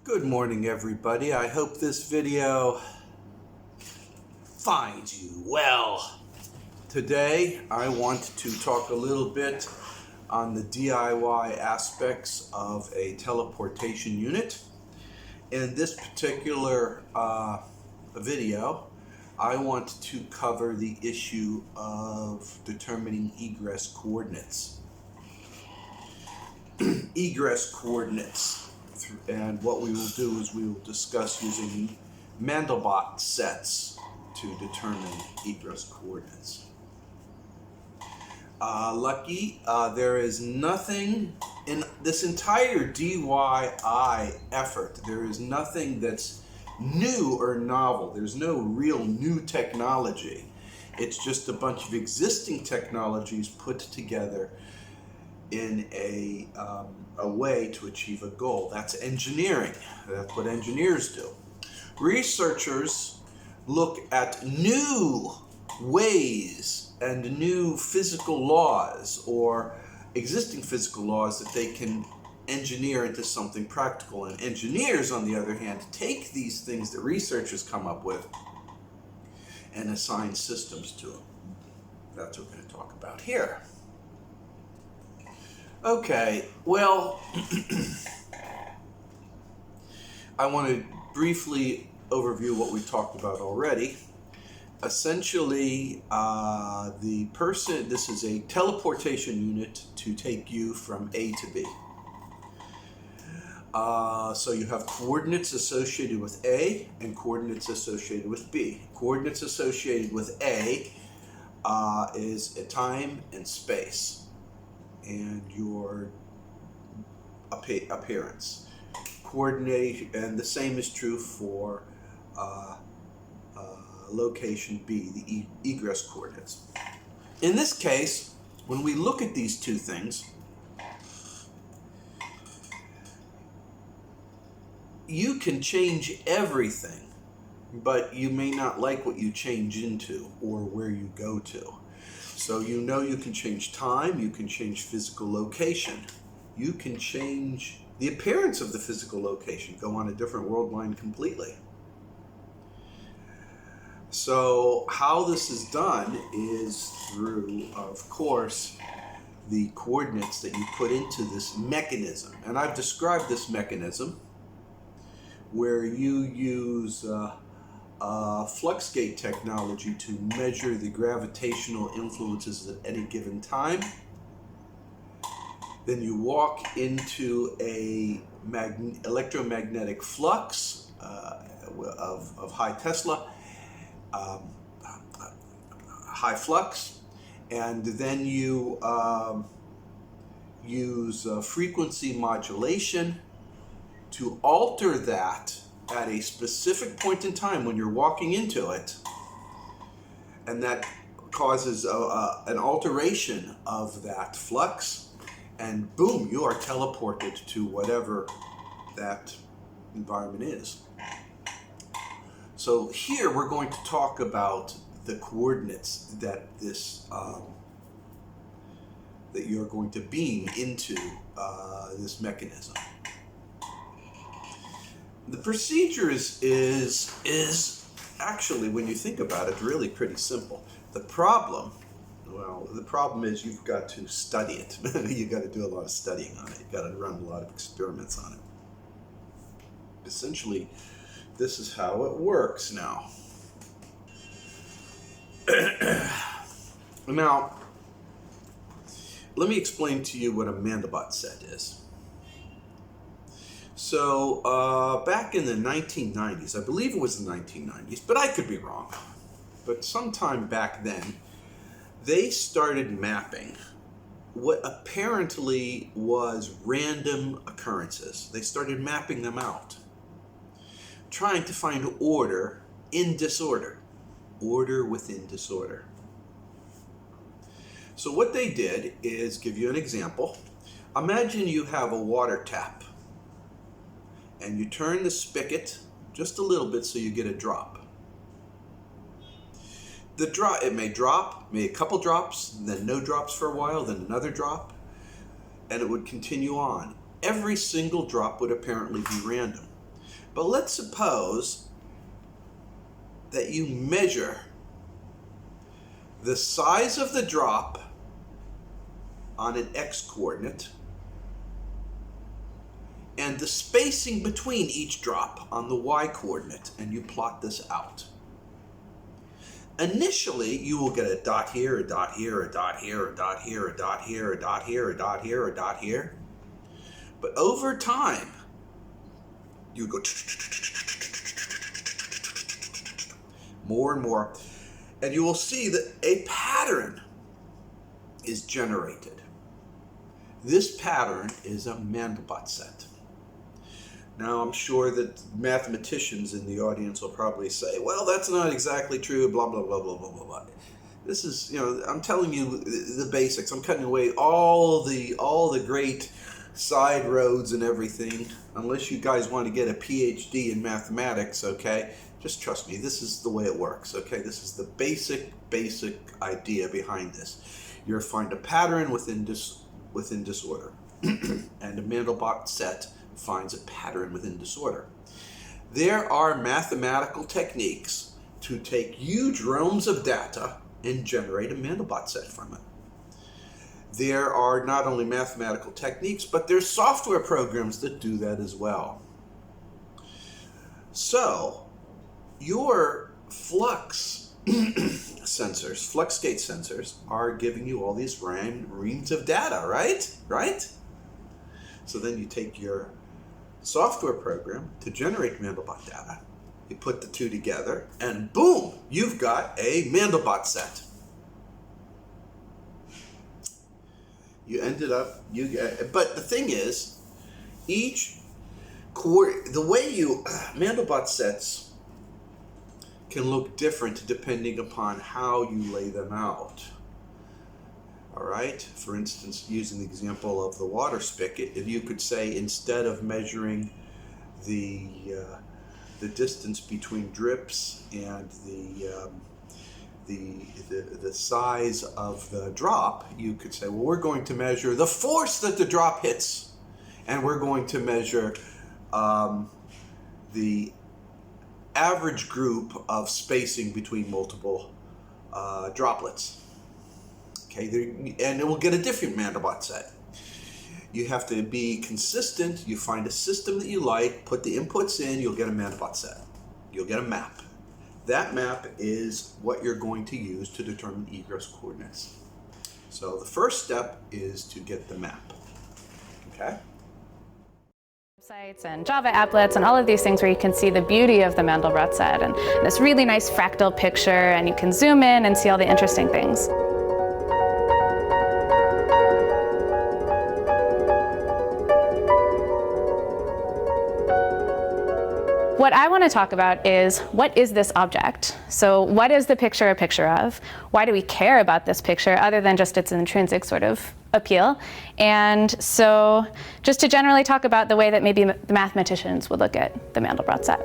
Good morning, everybody. I hope this video finds you well. Today, I want to talk a little bit on the DIY aspects of a teleportation unit. In this particular video, I want to cover the issue of determining egress coordinates. Egress coordinates. And what we will do is we will discuss using mandelbot sets to determine egress coordinates. There is nothing in this entire DIY effort. There is nothing that's new or novel. There's no real new technology. It's just a bunch of existing technologies put together in a way to achieve a goal. That's engineering. That's what engineers do. Researchers look at new ways and new physical laws or existing physical laws that they can engineer into something practical. And engineers, on the other hand, take these things that researchers come up with and assign systems to them. That's what we're going to talk about here. Okay, well, I want to briefly overview what we talked about already. Essentially, this is a teleportation unit to take you from A to B. So you have coordinates associated with A and coordinates associated with B. Coordinates associated with A is a time and space and your appearance. Coordinate, and the same is true for location B, the egress coordinates. In this case, when we look at these two things, you can change everything, but you may not like what you change into or where you go to. So you can change time, you can change physical location, you can change the appearance of the physical location, go on a different world line completely. So how this is done is through, of course, the coordinates that you put into this mechanism. And I've described this mechanism where you use flux gate technology to measure the gravitational influences at any given time. Then you walk into a electromagnetic flux of high Tesla, high flux, and then you use frequency modulation to alter that at a specific point in time when you're walking into it, and that causes an alteration of that flux, and boom, you are teleported to whatever that environment is. So here we're going to talk about the coordinates that that you're going to beam into this mechanism. The procedure is actually, when you think about it, really pretty simple. The problem is you've got to study it. You've got to do a lot of studying on it. You've got to run a lot of experiments on it. Essentially, this is how it works now. Now, let me explain to you what a mandelbot set is. So back in the 1990s, I believe it was the 1990s, but I could be wrong. But sometime back then, they started mapping what apparently was random occurrences. They started mapping them out, trying to find order in disorder, order within disorder. So what they did is give you an example. Imagine you have a water tap, and you turn the spigot just a little bit so you get a drop. It may drop, a couple drops, then no drops for a while, then another drop, and it would continue on. Every single drop would apparently be random. But let's suppose that you measure the size of the drop on an x coordinate and the spacing between each drop on the y coordinate, and you plot this out. Initially, you will get a dot here, a dot here, a dot here, a dot here, a dot here, a dot here, a dot here, a dot here. But over time, you go more and more, and you will see that a pattern is generated. This pattern is a mandelbot set. Now, I'm sure that mathematicians in the audience will probably say, well, that's not exactly true, blah, blah, blah, blah, blah, blah, blah. This is, I'm telling you the basics. I'm cutting away all the great side roads and everything, unless you guys want to get a PhD in mathematics, okay? Just trust me, this is the way it works, okay? This is the basic idea behind this. You'll find a pattern within disorder, and a mandelbot set finds a pattern within disorder. There are mathematical techniques to take huge realms of data and generate a mandelbot set from it. There are not only mathematical techniques, but there's software programs that do that as well. So, your flux sensors, flux gate sensors, are giving you all these reams of data, right? So then you take your software program to generate mandelbot data, you put the two together, and boom, you've got a mandelbot set. You ended up, but the thing is, mandelbot sets can look different depending upon how you lay them out. All right, for instance, using the example of the water spigot, if you could say, instead of measuring the distance between drips and the size of the drop, you could say, well, we're going to measure the force that the drop hits, and we're going to measure the average group of spacing between multiple droplets. Okay, and it will get a different mandelbot set. You have to be consistent. You find a system that you like, put the inputs in, you'll get a mandelbot set. You'll get a map. That map is what you're going to use to determine egress coordinates. So the first step is to get the map. Okay? Websites and Java applets and all of these things where you can see the beauty of the mandelbot set and this really nice fractal picture, and you can zoom in and see all the interesting things. What I want to talk about is, what is this object? So what is the picture a picture of? Why do we care about this picture other than just its intrinsic sort of appeal? And so just to generally talk about the way that maybe the mathematicians would look at the mandelbot set.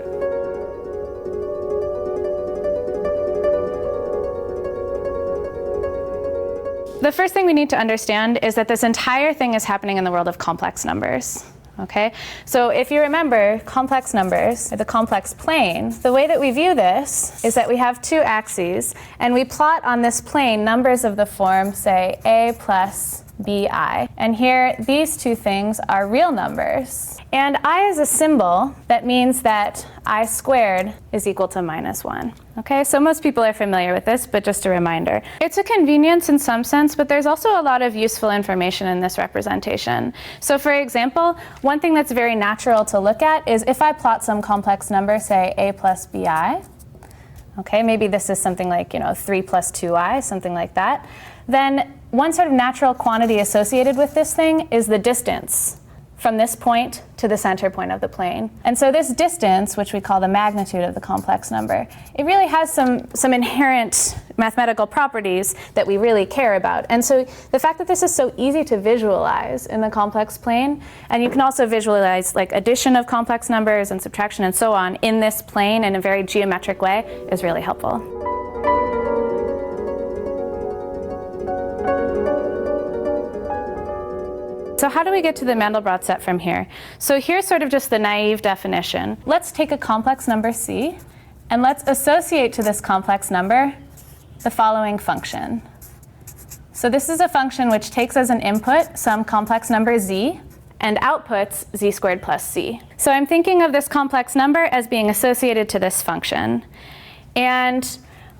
The first thing we need to understand is that this entire thing is happening in the world of complex numbers. Okay, so if you remember complex numbers, or the complex plane, the way that we view this is that we have two axes, and we plot on this plane numbers of the form, say, a plus bi. And here, these two things are real numbers. And I is a symbol that means that I squared is equal to -1. Okay, so most people are familiar with this, but just a reminder. It's a convenience in some sense, but there's also a lot of useful information in this representation. So for example, one thing that's very natural to look at is if I plot some complex number, say a plus bi, okay, maybe this is something like, 3 plus 2i, something like that, then one sort of natural quantity associated with this thing is the distance from this point to the center point of the plane. And so this distance, which we call the magnitude of the complex number, it really has some inherent mathematical properties that we really care about. And so the fact that this is so easy to visualize in the complex plane, and you can also visualize like addition of complex numbers and subtraction and so on in this plane in a very geometric way, is really helpful. So how do we get to the Mandelbrot set from here? So here's sort of just the naive definition. Let's take a complex number c, and let's associate to this complex number the following function. So this is a function which takes as an input some complex number z, and outputs z squared plus c. So I'm thinking of this complex number as being associated to this function. And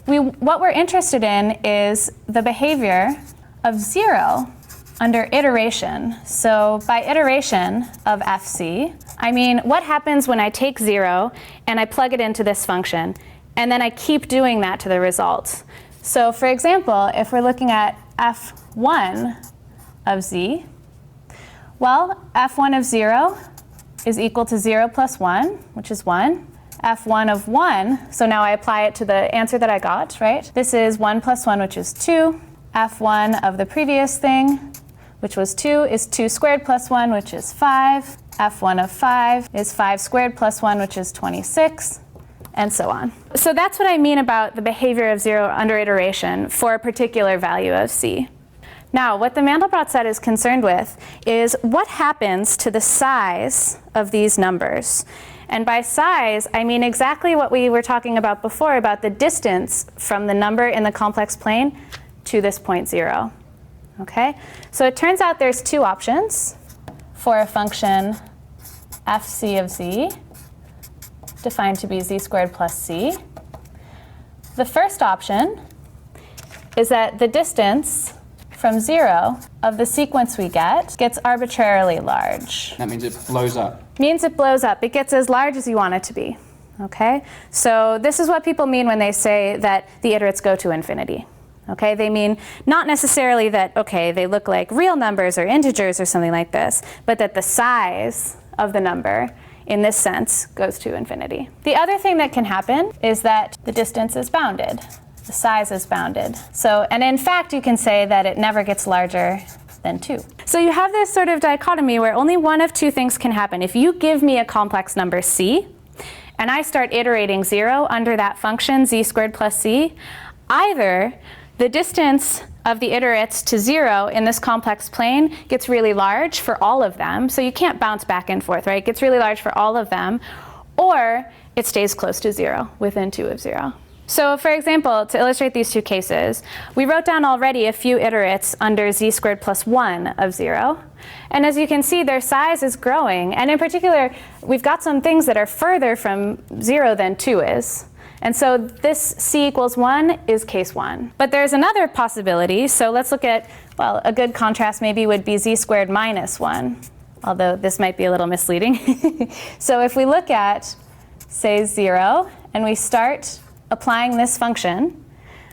what we're interested in is the behavior of 0 under iteration. So by iteration of fc, I mean what happens when I take 0 and I plug it into this function, and then I keep doing that to the result. So for example, if we're looking at f1 of z, well, f1 of 0 is equal to 0 plus 1, which is 1. f1 of 1, so now I apply it to the answer that I got, right? This is 1 plus 1, which is 2. f1 of the previous thing, which was 2, is 2 squared plus 1, which is 5. f1 of 5 is 5 squared plus 1, which is 26, and so on. So that's what I mean about the behavior of 0 under iteration for a particular value of c. Now, what the Mandelbrot set is concerned with is what happens to the size of these numbers. And by size, I mean exactly what we were talking about before about the distance from the number in the complex plane to this point 0. Okay? So it turns out there's two options for a function fc of z, defined to be z squared plus c. The first option is that the distance from 0 of the sequence we get gets arbitrarily large. That means it blows up. Means it blows up. It gets as large as you want it to be. Okay? So this is what people mean when they say that the iterates go to infinity. Okay? They mean not necessarily that, okay, they look like real numbers or integers or something like this, but that the size of the number in this sense goes to infinity. The other thing that can happen is that the distance is bounded. The size is bounded. So, and in fact, you can say that it never gets larger than 2. So you have this sort of dichotomy where only one of two things can happen. If you give me a complex number c, and I start iterating 0 under that function z squared plus c, either the distance of the iterates to 0 in this complex plane gets really large for all of them, so you can't bounce back and forth, right? It gets really large for all of them, or it stays close to 0 within 2 of 0. So for example, to illustrate these two cases, we wrote down already a few iterates under z squared plus 1 of 0. And as you can see, their size is growing. And in particular, we've got some things that are further from 0 than 2 is. And so this c equals 1 is case 1. But there's another possibility. So let's look at, well, a good contrast maybe would be z squared minus 1, although this might be a little misleading. So if we look at, say, 0, and we start applying this function,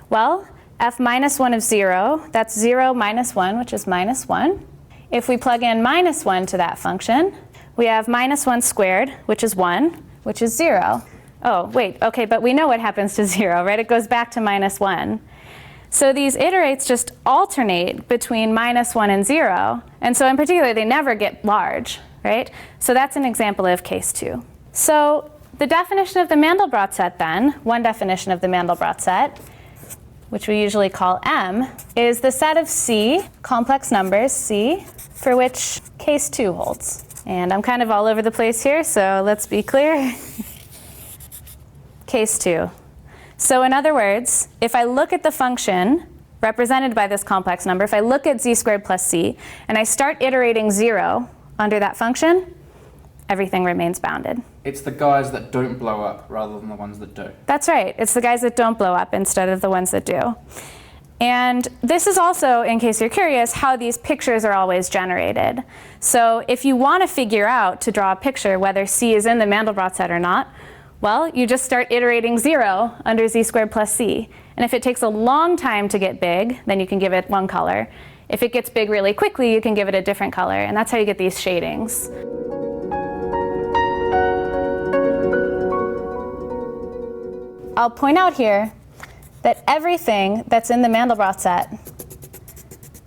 well, f minus 1 of 0, that's 0 minus 1, which is minus 1. If we plug in minus 1 to that function, we have minus 1 squared, which is 1, which is 0. Oh, wait, okay, but we know what happens to 0, right? It goes back to minus 1. So these iterates just alternate between minus 1 and 0. And so in particular, they never get large, right? So that's an example of case 2. So the definition of the Mandelbrot set then, one definition of the Mandelbrot set, which we usually call M, is the set of C, complex numbers C, for which case 2 holds. And I'm kind of all over the place here, so let's be clear. Case 2. So in other words, if I look at the function represented by this complex number, if I look at z squared plus c, and I start iterating 0 under that function, everything remains bounded. It's the guys that don't blow up rather than the ones that do. That's right. It's the guys that don't blow up instead of the ones that do. And this is also, in case you're curious, how these pictures are always generated. So if you want to figure out, to draw a picture, whether C is in the Mandelbrot set or not, well, you just start iterating 0 under z squared plus c. And if it takes a long time to get big, then you can give it one color. If it gets big really quickly, you can give it a different color. And that's how you get these shadings. I'll point out here that everything that's in the Mandelbrot set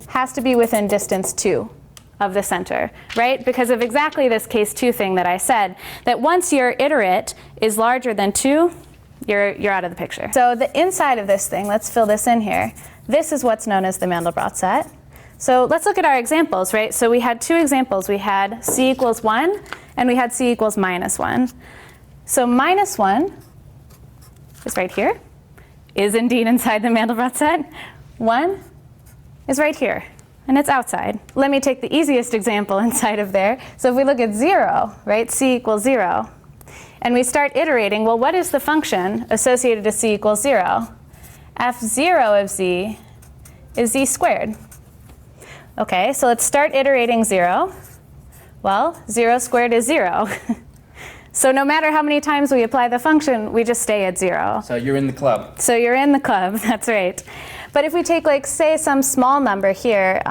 has to be within distance 2 of the center, right? Because of exactly this case 2 thing that I said, that once your iterate is larger than 2, you're out of the picture. So the inside of this thing, let's fill this in here. This is what's known as the Mandelbrot set. So let's look at our examples, right? So we had two examples. We had c equals 1, and we had c equals minus 1. So minus 1 is right here, is indeed inside the mandelbot set. 1 is right here, and it's outside. Let me take the easiest example inside of there. So if we look at 0, right, c equals 0, and we start iterating, well, what is the function associated to c equals 0? f0 of z is z squared. Okay, so let's start iterating 0. Well, 0 squared is 0. So no matter how many times we apply the function, we just stay at 0. So you're in the club. So you're in the club, that's right. But if we take, like, say, some small number here,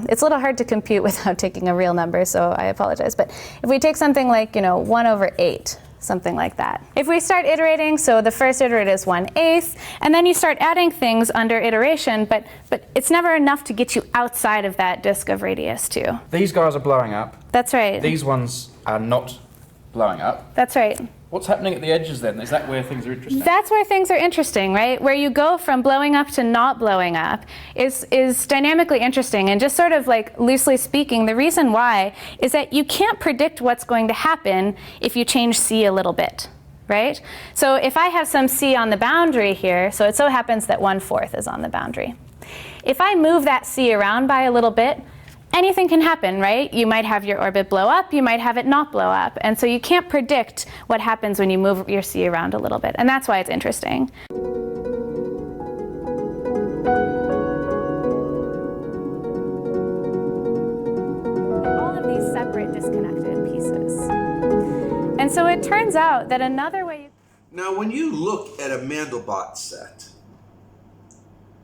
it's a little hard to compute without taking a real number, so I apologize. But if we take something like, 1 over 8, something like that. If we start iterating, so the first iterate is 1/8, and then you start adding things under iteration, but it's never enough to get you outside of that disk of radius 2. These guys are blowing up. That's right. These ones are not blowing up. That's right. What's happening at the edges then? Is that where things are interesting? That's where things are interesting, right? Where you go from blowing up to not blowing up is dynamically interesting. And just sort of like loosely speaking, the reason why is that you can't predict what's going to happen if you change c a little bit, right? So if I have some c on the boundary here, so it so happens that 1/4 is on the boundary. If I move that c around by a little bit, anything can happen, right? You might have your orbit blow up, you might have it not blow up. And so you can't predict what happens when you move your c around a little bit. And that's why it's interesting. All of these separate, disconnected pieces. And so it turns out that another way... Now, when you look at a mandelbot set,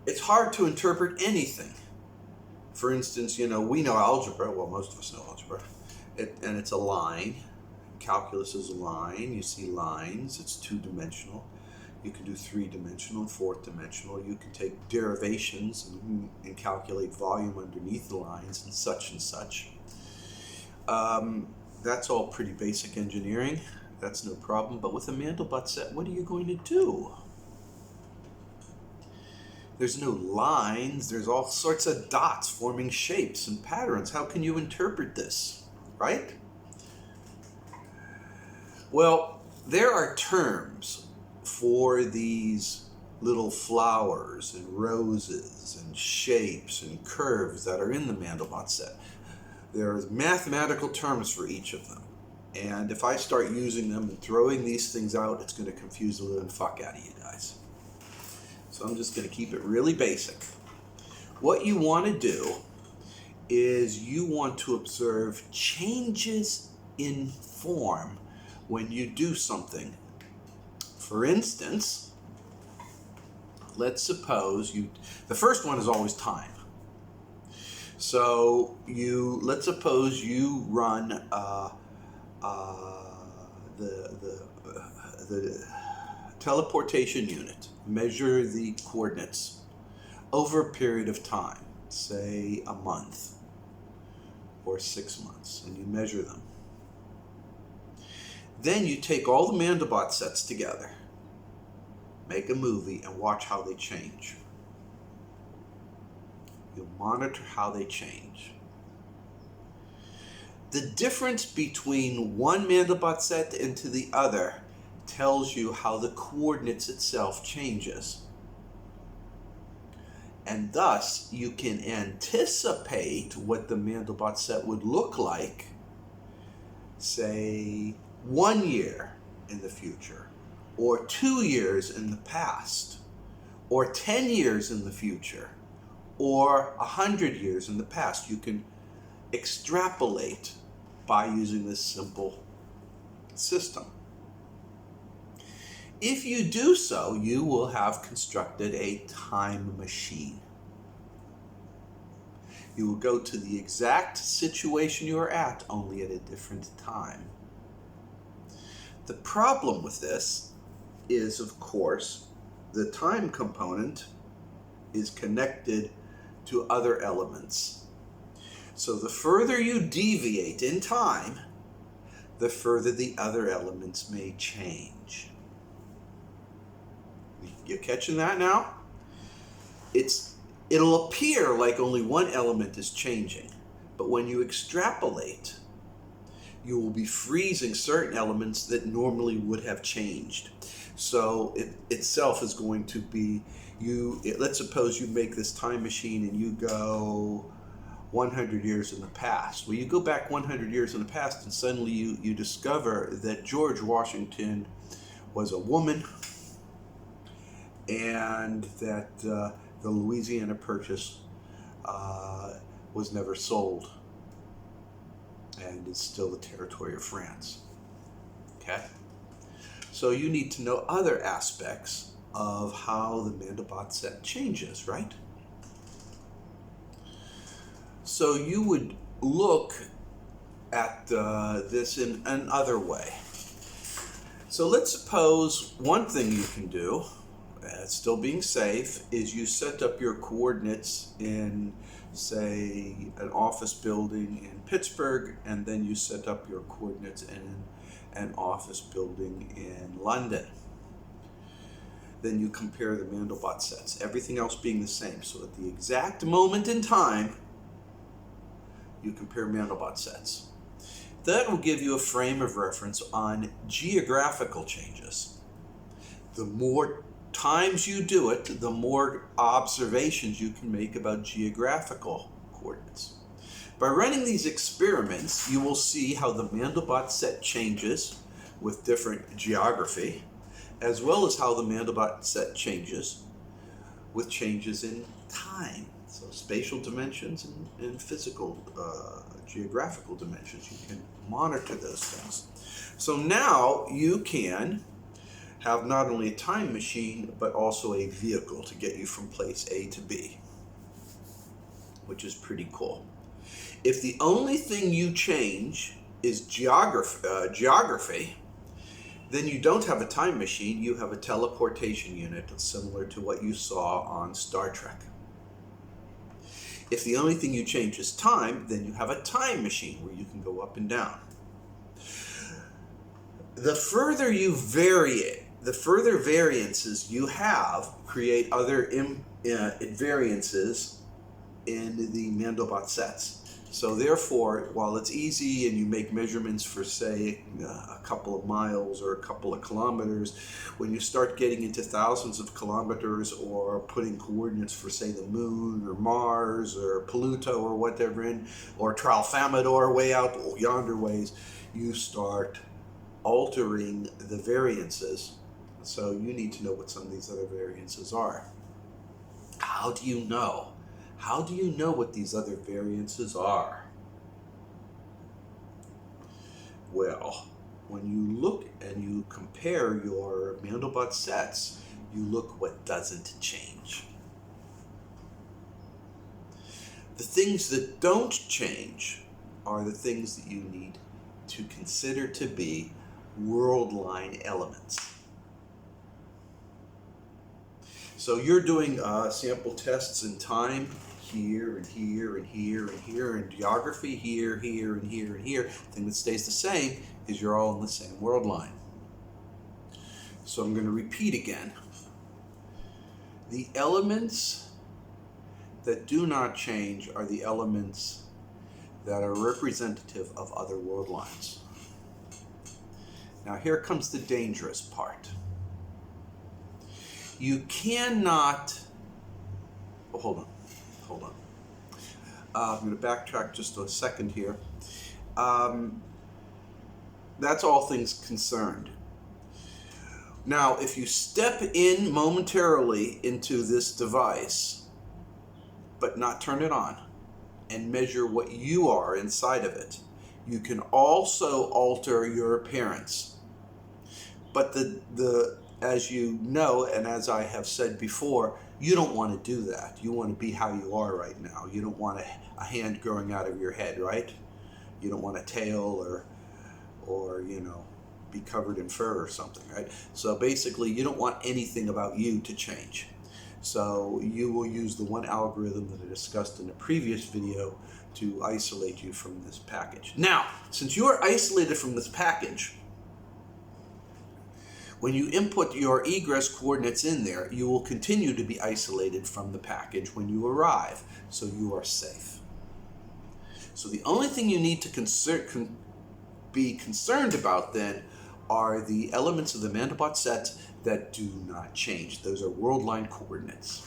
it's hard to interpret anything. For instance, we know algebra. Well, most of us know algebra. And it's a line. Calculus is a line. You see lines. It's two-dimensional. You can do three-dimensional and fourth-dimensional. You can take derivations and calculate volume underneath the lines and such and such. That's all pretty basic engineering. That's no problem. But with a mandelbot set, what are you going to do? There's no lines, there's all sorts of dots forming shapes and patterns. How can you interpret this, right? Well, there are terms for these little flowers and roses and shapes and curves that are in the mandelbot set. There are mathematical terms for each of them. And if I start using them and throwing these things out, it's going to confuse the living fuck out of you guys. So I'm just going to keep it really basic. What you want to do is you want to observe changes in form when you do something. For instance, let's suppose the first one is always time. So let's suppose you run the teleportation unit. Measure the coordinates over a period of time, say a month or 6 months, and you measure them. Then you take all the mandelbot sets together, make a movie, and watch how they change. You monitor how they change. The difference between one mandelbot set into the other tells you how the coordinates itself changes. And thus, you can anticipate what the mandelbot set would look like, say, 1 year in the future, or 2 years in the past, or 10 years in the future, or 100 years in the past. You can extrapolate by using this simple system. If you do so, you will have constructed a time machine. You will go to the exact situation you are at, only at a different time. The problem with this is, of course, the time component is connected to other elements. So the further you deviate in time, the further the other elements may change. You catching that now? It's it'll appear like only one element is changing. But when you extrapolate, you will be freezing certain elements that normally would have changed. So it itself is going to be, let's suppose you make this time machine and you go 100 years in the past. Well, you go back 100 years in the past and suddenly you discover that George Washington was a woman, and that the Louisiana Purchase was never sold and is still the territory of France. Okay? So you need to know other aspects of how the mandelbot set changes, right? So you would look at this in another way. So let's suppose one thing you can do, still being safe, is you set up your coordinates in, say, an office building in Pittsburgh, and then you set up your coordinates in an office building in London. Then you compare the mandelbot sets, everything else being the same. So at the exact moment in time, you compare mandelbot sets. That will give you a frame of reference on geographical changes. The more times you do it, the more observations you can make about geographical coordinates. By running these experiments, you will see how the mandelbot set changes with different geography, as well as how the mandelbot set changes with changes in time. So spatial dimensions and physical geographical dimensions. You can monitor those things. So now you can have not only a time machine, but also a vehicle to get you from place A to B, which is pretty cool. If the only thing you change is geography, then you don't have a time machine, you have a teleportation unit similar to what you saw on Star Trek. If the only thing you change is time, then you have a time machine where you can go up and down. The further you vary it, the further variances you have create other variances in the mandelbot sets. So therefore, while it's easy and you make measurements for, say, a couple of miles or a couple of kilometers, when you start getting into thousands of kilometers or putting coordinates for, say, the moon or Mars or Pluto or whatever in, or Tralfamadore way out yonder ways, you start altering the variances. So you need to know what some of these other variances are. How do you know? How do you know what these other variances are? Well, when you look and you compare your mandelbot sets, you look what doesn't change. The things that don't change are the things that you need to consider to be world line elements. So you're doing sample tests in time, here and here and here and here, and geography here, here and here and here. The thing that stays the same is you're all in the same world line. So I'm going to repeat again. The elements that do not change are the elements that are representative of other world lines. Now here comes the dangerous part. You cannot, hold on. I'm going to backtrack just a second here. That's all things concerned. Now, if you step in momentarily into this device, but not turn it on, and measure what you are inside of it, you can also alter your appearance. But as you know, and as I have said before, you don't want to do that. You want to be how you are right now. You don't want a hand growing out of your head, right? You don't want a tail or be covered in fur or something, right? So basically, you don't want anything about you to change. So you will use the one algorithm that I discussed in a previous video to isolate you from this package. Now, since you are isolated from this package, When you input your egress coordinates in there, you will continue to be isolated from the package when you arrive, so you are safe. So the only thing you need to be concerned about then are the elements of the mandelbot set that do not change. Those are world line coordinates.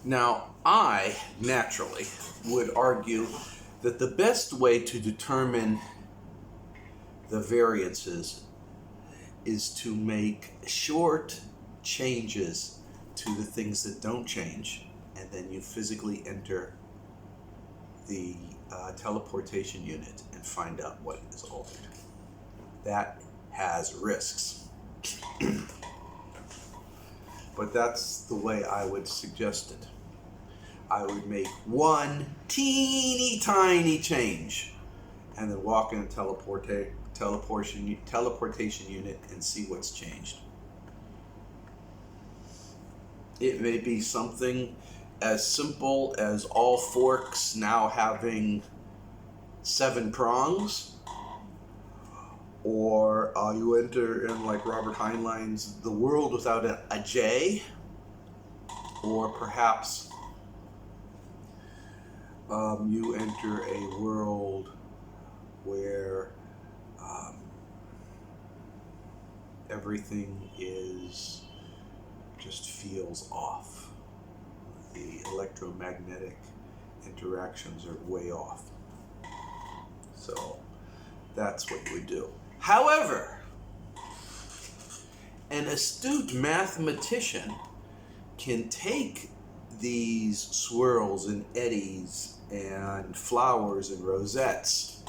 Now, I, naturally, would argue that the best way to determine the variances is to make short changes to the things that don't change, and then you physically enter the teleportation unit and find out what is altered. That has risks. But that's the way I would suggest it. I would make one teeny tiny change and then walk in a teleportation unit and see what's changed. It may be something as simple as all forks now having 7 prongs, or you enter in, like Robert Heinlein's The World Without a J, or perhaps you enter a world where everything just feels off. The electromagnetic interactions are way off. So that's what we do. However, an astute mathematician can take these swirls and eddies and flowers and rosettes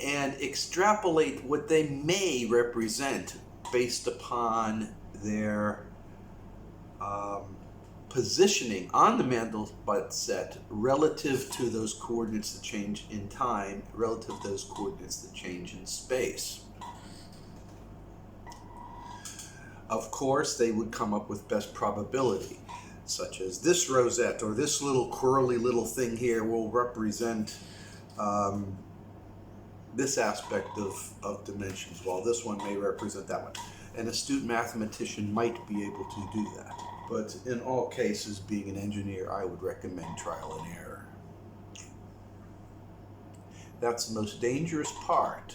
and extrapolate what they may represent based upon their positioning on the mandelbot set relative to those coordinates that change in time, relative to those coordinates that change in space. Of course, they would come up with best probability, such as this rosette or this little curly little thing here will represent this aspect of dimensions, while this one may represent that one. An astute mathematician might be able to do that. But in all cases, being an engineer, I would recommend trial and error. That's the most dangerous part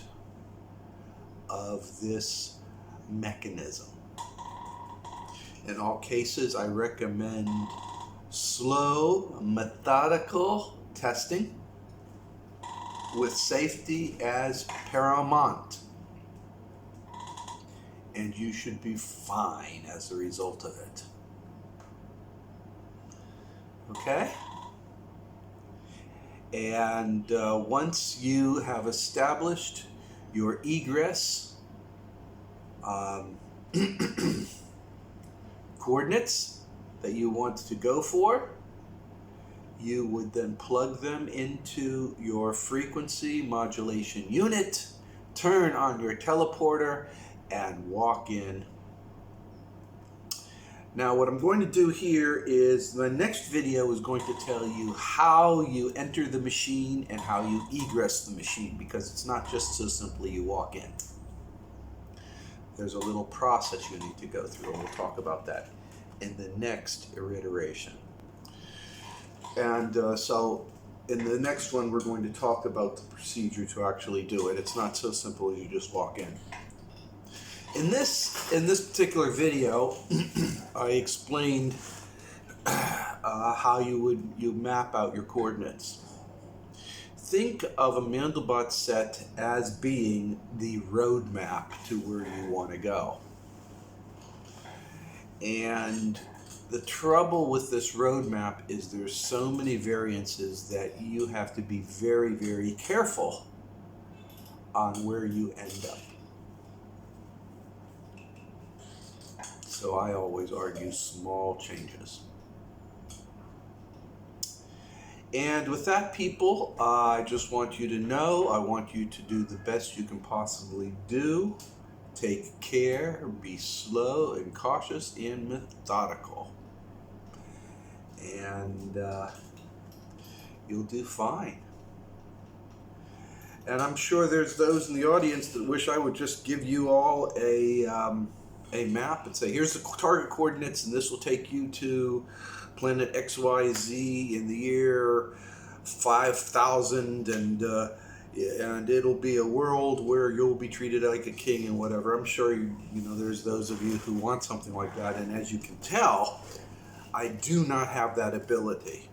of this mechanism. In all cases, I recommend slow, methodical testing with safety as paramount. And you should be fine as a result of it. Okay? And once you have established your egress coordinates that you want to go for, you would then plug them into your frequency modulation unit, turn on your teleporter, and walk in. Now what I'm going to do here is the next video is going to tell you how you enter the machine and how you egress the machine, because it's not just so simply you walk in. There's a little process you need to go through, and we'll talk about that in the next iteration. And so in the next one, we're going to talk about the procedure to actually do it. It's not so simple as you just walk in. In this particular video, I explained how you map out your coordinates. Think of a mandelbot set as being the roadmap to where you want to go. And the trouble with this roadmap is there's so many variances that you have to be very, very careful on where you end up. So I always argue small changes. And with that, people, I just want you to know, I want you to do the best you can possibly do. Take care, be slow and cautious and methodical. And you'll do fine. And I'm sure there's those in the audience that wish I would just give you all a map and say, here's the target coordinates, and this will take you to planet XYZ in the year 5000, and it'll be a world where you'll be treated like a king and whatever. I'm sure you know there's those of you who want something like that, and as you can tell, I do not have that ability.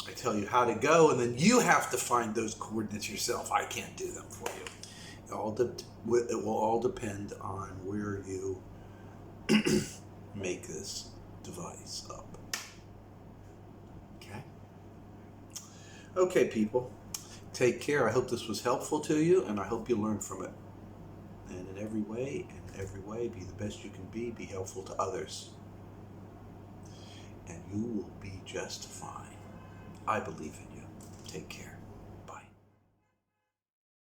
I tell you how to go, and then you have to find those coordinates yourself. I can't do them for you. It will all depend on where you make this device up. Okay? Okay, people. Take care. I hope this was helpful to you, and I hope you learned from it. And in every way, be the best you can be helpful to others. And you will be just fine. I believe in you. Take care.